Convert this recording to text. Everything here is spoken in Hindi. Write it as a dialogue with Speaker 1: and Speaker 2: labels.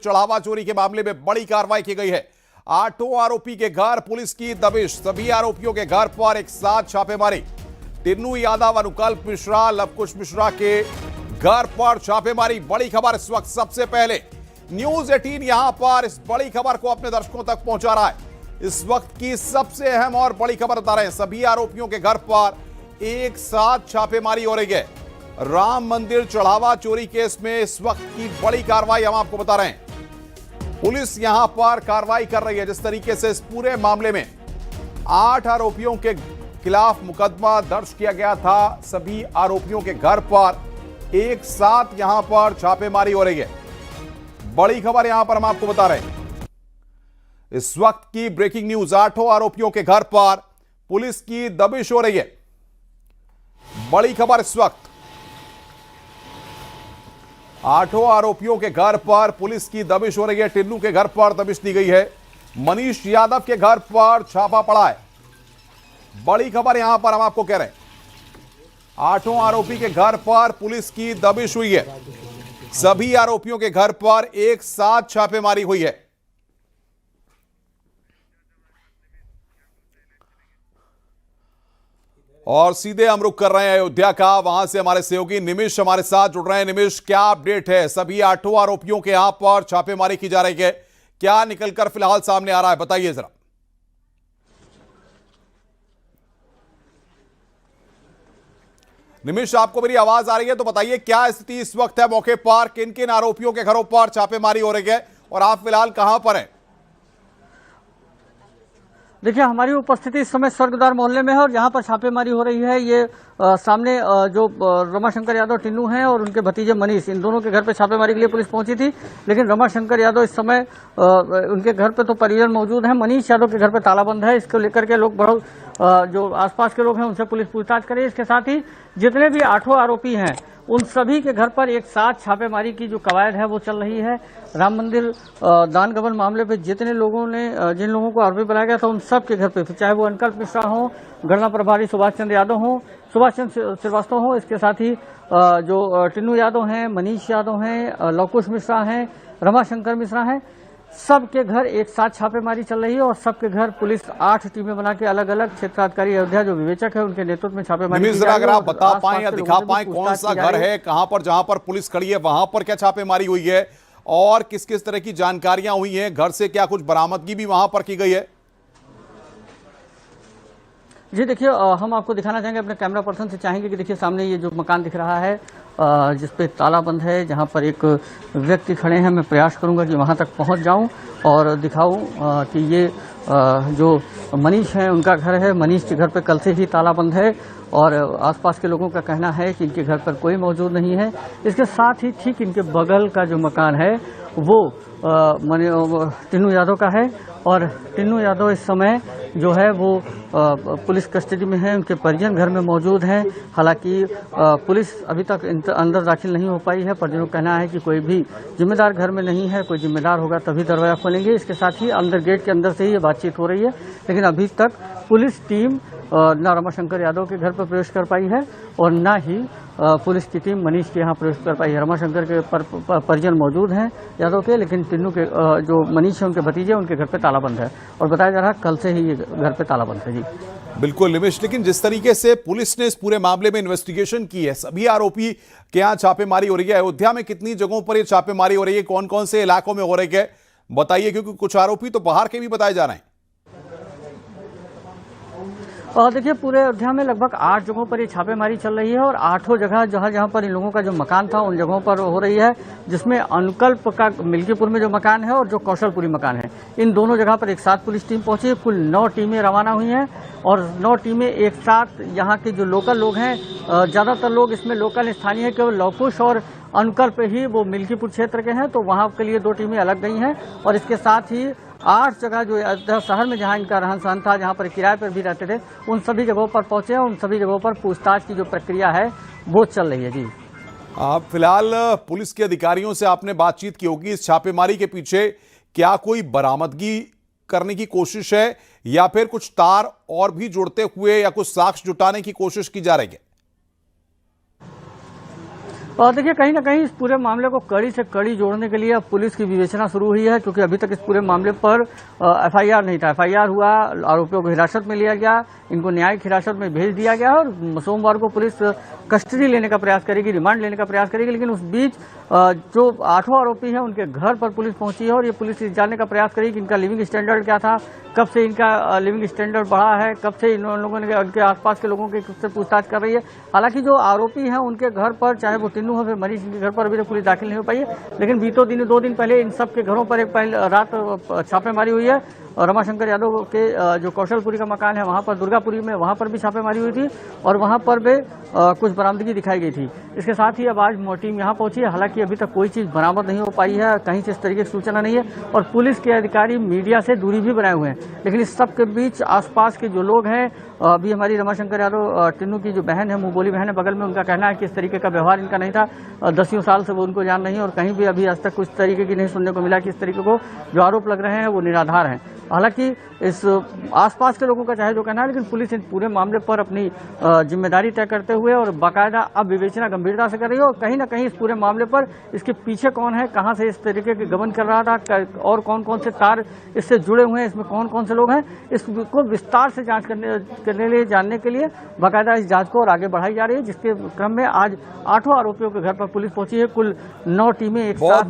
Speaker 1: चढ़ावा चोरी के मामले में बड़ी कार्रवाई की गई है। 8 आरोपी के घर पुलिस की दबिश। सभी आरोपियों के घर पर एक साथ छापेमारी। टिन्नू यादव, अनुकल्प मिश्रा, लवकुश मिश्रा के घर पर छापेमारी। बड़ी खबर इस वक्त सबसे पहले न्यूज 18 यहां पर इस बड़ी खबर को अपने दर्शकों तक पहुंचा रहा है। इस वक्त की सबसे अहम और बड़ी खबर बता रहे हैं, सभी आरोपियों के घर पर एक साथ छापेमारी हो रही है। राम मंदिर चढ़ावा चोरी केस में इस वक्त की बड़ी कार्रवाई हम आपको बता रहे हैं। पुलिस यहां पर कार्रवाई कर रही है। जिस तरीके से इस पूरे मामले में 8 आरोपियों के खिलाफ मुकदमा दर्ज किया गया था, सभी आरोपियों के घर पर एक साथ यहां पर छापेमारी हो रही है। बड़ी खबर यहां पर हम आपको बता रहे हैं। इस वक्त की ब्रेकिंग न्यूज, 8 आरोपियों के घर पर पुलिस की दबिश हो रही है। बड़ी खबर इस वक्त 8 आरोपियों के घर पर पुलिस की दबिश हो रही है। टिन्नू के घर पर दबिश दी गई है। मनीष यादव के घर पर छापा पड़ा है। बड़ी खबर यहां पर हम आपको कह रहे हैं, 8 आरोपी के घर पर पुलिस की दबिश हुई है। सभी आरोपियों के घर पर एक साथ छापेमारी हुई है। और सीधे हम रुख कर रहे हैं अयोध्या का। वहां से हमारे सहयोगी निमिष हमारे साथ जुड़ रहे हैं। निमिष, क्या अपडेट है? सभी 8 आरोपियों के यहां पर छापेमारी की जा रही है, क्या निकलकर फिलहाल सामने आ रहा है, बताइए जरा। निमिष, आपको मेरी आवाज आ रही है तो बताइए क्या स्थिति इस वक्त है मौके पर? किन किन आरोपियों के घरों पर छापेमारी हो रही है और आप फिलहाल कहां पर हैं?
Speaker 2: देखिए, हमारी उपस्थिति इस समय स्वर्गद्वार मोहल्ले में है और यहाँ पर छापेमारी हो रही है। ये सामने जो रमाशंकर यादव टिन्नू हैं और उनके भतीजे मनीष, इन दोनों के घर पे छापेमारी के लिए पुलिस पहुंची थी। लेकिन रमाशंकर यादव इस समय उनके घर पे तो परिजन मौजूद हैं, मनीष यादव के घर पे ताला बंद है। इसको लेकर के लोग बहुत जो आसपास के लोग हैं उनसे पुलिस पूछताछ करे। इसके साथ ही जितने भी 8 आरोपी हैं उन सभी के घर पर एक साथ छापेमारी की जो कवायद है वो चल रही है। राम मंदिर दान गबन मामले पे जितने लोगों ने जिन लोगों को आरोपी बनाया गया था उन सब के घर पे, चाहे वो अनुकल्प मिश्रा हो, गणना प्रभारी सुभाष चंद्र यादव हो, सुभाष चंद्र श्रीवास्तव हो, इसके साथ ही जो टिन्नू यादव हैं, मनीष यादव हैं, लवकुश मिश्रा हैं, रमाशंकर मिश्रा हैं, सबके घर एक साथ छापेमारी चल रही है। और सबके घर पुलिस 8 टीमें बना के अलग अलग क्षेत्राधिकारी अयोध्या जो विवेचक है उनके नेतृत्व में छापेमारी।
Speaker 1: अगर आप बता पाएं या दिखा पाएं कौन सा घर है, कहां पर जहां पर पुलिस खड़ी है वहां पर क्या छापेमारी हुई है और किस किस तरह की जानकारियां हुई हैं, घर से क्या कुछ बरामदगी भी वहां पर की गई है?
Speaker 2: जी देखिए, हम आपको दिखाना चाहेंगे, अपने कैमरा पर्सन से चाहेंगे कि देखिए सामने ये जो मकान दिख रहा है जिसपे ताला बंद है, जहां पर एक व्यक्ति खड़े हैं। मैं प्रयास करूंगा कि वहां तक पहुंच जाऊं और दिखाऊं कि ये जो मनीष हैं उनका घर है। मनीष के घर पे कल से ही ताला बंद है और आसपास के लोगों का कहना है कि इनके घर पर कोई मौजूद नहीं है। इसके साथ ही ठीक इनके बगल का जो मकान है वो टिन्नू यादव का है और टिन्नू यादव इस समय जो है वो पुलिस कस्टडी में है। उनके परिजन घर में मौजूद हैं। हालांकि पुलिस अभी तक अंदर दाखिल नहीं हो पाई है। परिजनों का कहना है कि कोई भी जिम्मेदार घर में नहीं है, कोई जिम्मेदार होगा तभी दरवाजा खोलेंगे। इसके साथ ही अंदर गेट के अंदर से ही ये बातचीत हो रही है। लेकिन अभी तक पुलिस टीम न रमाशंकर यादव के घर पर प्रवेश कर पाई है और न ही पुलिस की टीम मनीष के यहाँ प्रवेश कर पाई है। रमाशंकर के परिजन मौजूद हैं यादव के, लेकिन टिन्नू के जो मनीष है उनके भतीजे उनके घर पे ताला बंद है और बताया जा रहा है कल से ही ये घर पे ताला बंद है। जी
Speaker 1: बिल्कुल निमिष, लेकिन जिस तरीके से पुलिस ने इस पूरे मामले में इन्वेस्टिगेशन की है, सभी आरोपी के यहाँ छापेमारी हो रही है। अयोध्या में कितनी जगहों पर ये छापेमारी हो रही है, कौन कौन से इलाकों में हो रही है, बताइए, क्योंकि कुछ आरोपी तो बाहर के भी बताए जा रहे हैं।
Speaker 2: और देखिए, पूरे अयोध्या में लगभग 8 जगहों पर ये छापेमारी चल रही है और 8 जगह जहां पर इन लोगों का जो मकान था उन जगहों पर हो रही है, जिसमें अनुकल्प का मिल्कीपुर में जो मकान है और जो कौशलपुरी मकान है, इन दोनों जगह पर एक साथ पुलिस टीम पहुंची है। कुल 9 टीमें रवाना हुई हैं और 9 टीमें एक साथ यहाँ के जो लोकल लोग हैं, ज़्यादातर लोग इसमें लोकल स्थानीय केवल लवकुश और अनुकल्प ही वो मिल्कीपुर क्षेत्र के हैं, तो वहाँ के लिए 2 टीमें अलग गई हैं। और इसके साथ ही 8 जगह जो अयोध्या शहर में जहां इनका रहन सहन था, जहां पर किराए पर भी रहते थे, उन सभी जगहों पर पहुंचे और उन सभी जगहों पर पूछताछ की जो प्रक्रिया है वो चल रही है। जी
Speaker 1: आप फिलहाल पुलिस के अधिकारियों से आपने बातचीत की होगी, इस छापेमारी के पीछे क्या कोई बरामदगी करने की कोशिश है या फिर कुछ तार और भी जुड़ते हुए या कुछ साक्ष्य जुटाने की कोशिश की जा रही है?
Speaker 2: और देखिए कहीं ना कहीं इस पूरे मामले को कड़ी से कड़ी जोड़ने के लिए अब पुलिस की विवेचना शुरू हुई है, क्योंकि अभी तक इस पूरे मामले पर एफआईआर नहीं था। एफआईआर हुआ, आरोपियों को हिरासत में लिया गया, इनको न्यायिक हिरासत में भेज दिया गया और सोमवार को पुलिस कस्टडी लेने का प्रयास करेगी, रिमांड लेने का प्रयास करेगी। लेकिन उस बीच जो 8वां आरोपी है उनके घर पर पुलिस पहुंची है और ये पुलिस जानने का प्रयास करेगी कि इनका लिविंग स्टैंडर्ड क्या था, कब से इनका लिविंग स्टैंडर्ड बढ़ा है, कब से इन लोगों ने उनके आसपास के लोगों के से पूछताछ कर रही है। हालांकि जो आरोपी हैं उनके घर पर, चाहे वो तिन्नू हो फिर मनीष, के घर पर अभी तक पुलिस दाखिल नहीं हो पाई है। लेकिन बीतों 2 दिन पहले इन सब के घरों पर एक रात छापेमारी हुई है। और रमाशंकर यादव के जो कौशलपुरी का मकान है वहां पर, दुर्गापुरी में, वहां पर भी छापेमारी हुई थी और वहां पर भी कुछ बरामदगी दिखाई गई थी। इसके साथ ही अब आज टीम यहां पहुंची है। हालांकि अभी तक कोई चीज बरामद नहीं हो पाई है, कहीं से इस तरीके की सूचना नहीं है और पुलिस के अधिकारी मीडिया से दूरी भी बनाए हुए हैं। लेकिन इस सब के बीच आसपास के जो लोग हैं, अभी हमारी रमाशंकर यादव टिन्नू की जो बहन है, मुंह बोली बहन है बगल में, उनका कहना है कि इस तरीके का व्यवहार इनका नहीं था। 10 साल से वो उनको जान नहीं है और कहीं भी अभी आज तक कुछ तरीके की नहीं सुनने को मिला कि इस तरीके को जो आरोप लग रहे हैं वो निराधार हैं। हालांकि इस आसपास के लोगों का चाहे जो कहना है, लेकिन पुलिस इन पूरे मामले पर अपनी जिम्मेदारी तय करते हुए और बाकायदा अब विवेचना गंभीरता से कर रही है। और कहीं ना कहीं इस पूरे मामले पर इसके पीछे कौन है, कहां से इस तरीके के गबन कर रहा था और कौन कौन से तार इससे जुड़े हुए हैं, इसमें कौन कौन से लोग हैं, इसको विस्तार से जांच करने लिए, जानने के लिए बाकायदा इस जांच को और आगे बढ़ाई जा रही है। जिसके क्रम में आज 8 आरोपियों के घर पर पुलिस पहुंची है। कुल 9 टीमें एक साथ